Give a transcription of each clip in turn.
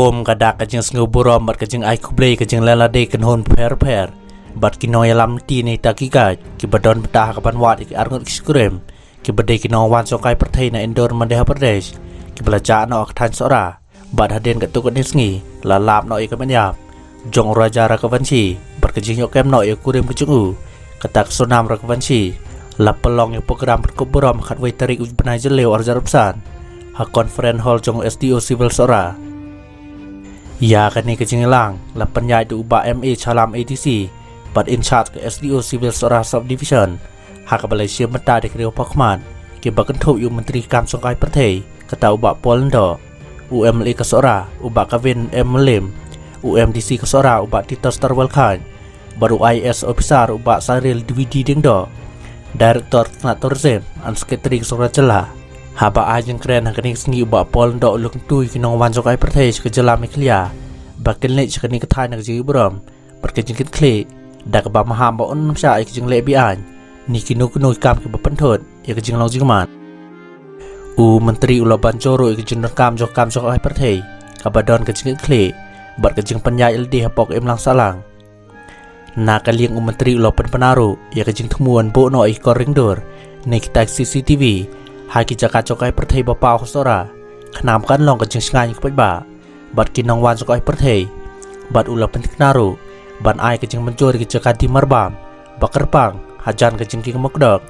Kom kadak kajing senguburom bat kajing ai kublei kajing lalade kan hon per bat kinoy lam ti ni takika ki badon betah kapan wat ki arngot kiskurem ki badai kino wan sokai perthai na Indor Madhya Pradesh ki belajar no aktan sora bat haden katuk nisngi lalap no ikamanyap jong raja rakavansi bat kajing yokem no yakurim kajungu katak sonam rakavansi lapelong yang program berkuburom khatwai tarik ujbenai jeleu arjarupsan ha conference hall jong SDO civil sora ya kani kajing lang lapan yai tu uba MA chalam ATC but in charge ke SDO civil sora subdivision hak Malaysia mata di kriu pakman ke bakan thop yu menteri kam sokai perthai kata uba Polndo UMLE ke sora uba Kavin Mlim UMDC ke sora uba Titos Tarwalkhan baru IS officer uba Saril DVD dingdo Director Tourism and Secretary sora jelah haba ajeng keren hakani sengi uba Polndo ulung tui kinong wan sokai perthai ke jelah miklia bakin lech kani kathai nak ji brom berkejing kit kle dak ba maham ba on sha ai kejing le bi an ni kinu kinu kam ke bapan thot ya kejing long jingman u menteri ulaban joro kejing kam sokai perthai kabadon kejing kit kle bar kejing panyai LD hapok lang salang na kaliang u menteri ulaban penaru ya kejing temuan bo no ikor ringdor ni kita CCTV hai ki jakat sokai perthai ba pau sora khnam kan long kejing sngai ke ba bat kinong wan sokai perthai bat ulaban penaru ban ai kejing mencuri ke jakat di marbam bakerpang hajan kejing ki mokdok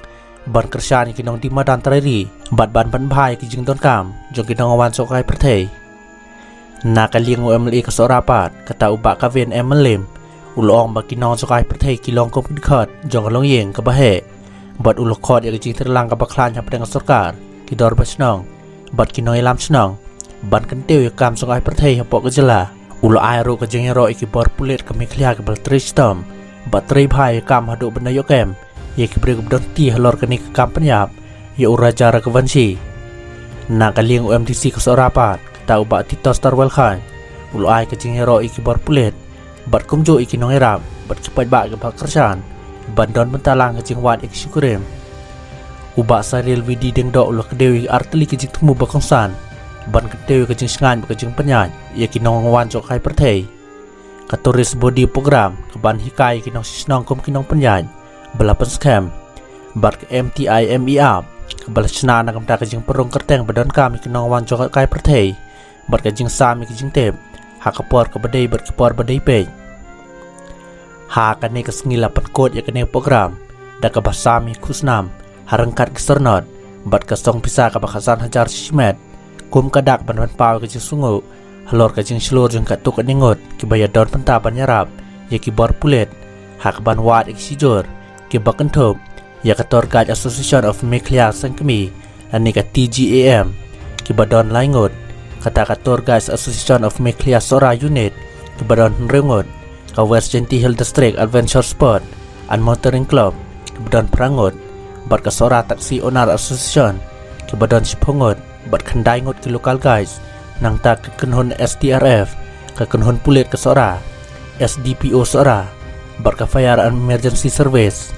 ban kersan kinong di madan terari bat ban bhai kejing don kam jong kinong wan sokai perthai na kaliang UMLE ke sorapat kata uba Kavin Mlim ulong ba kinong sokai perthai kilong kom dikhat jong long yeng ke bahe bat ulokot ya kejing terlang ke baklan hap dengan sarkar ki dor basnong bat kinong lam snong ban kenteu kam sokai perthai hapok ke jela ulo aero kejing ro iki bor pulit ke miklia ke baltristom bateri bhai kam hadu benayo kem ye ki brek don ti halor ke ni kam penyap ye uraja rakavansi na kaliang UMDC ke sorapat kata uba Titos Tarwalkhan ulo ai kejing ro iki bor pulit bat kumjo iki nong eram bat cepat ba ke bakersan bandon bentalang kejing wat iki syukurim uba Saril Widi deng do ulo kedewi arteli kejing temu bakongsan ban kedewi kejing sengan kejing penyan ya kinong wan sokai perthai katuris body program keban hikai kinong sisnong kom kinong penyan belapan scam bar ke MTI MEA kebal chna na kamta kejing perung kerteng badan kami kinong wan sokai perthai bar kejing sami kejing tep hakapor ke badai berkipor badai pe ha kane kesengi lapan kod ya kane program da kabasami kusnam harangkat kesernot bat kasong pisa kabakasan hajar simet kum kadak ban pau kejing sungu halor kejing slur jeng katuk aningot ki bayadon penta banyarap ya ki bor pulet hak ban wat eksijor ki bakan thop ya kator kaj Association of Meklia Sangkemi anika TGAM ki badon laingot kata kator guys Association of Meklia Sora Unit ki badon rengot ka West Genti Hill District Adventure Sport and Motoring Club ki badon prangot bat ka Sora Taxi Owner Association ki badon sipongot bat khandai ngot ki local guys nang tak ke kenhon SDRF ke kenhon pulit ke Sora SDPO Sora bat ka Fire and Emergency Service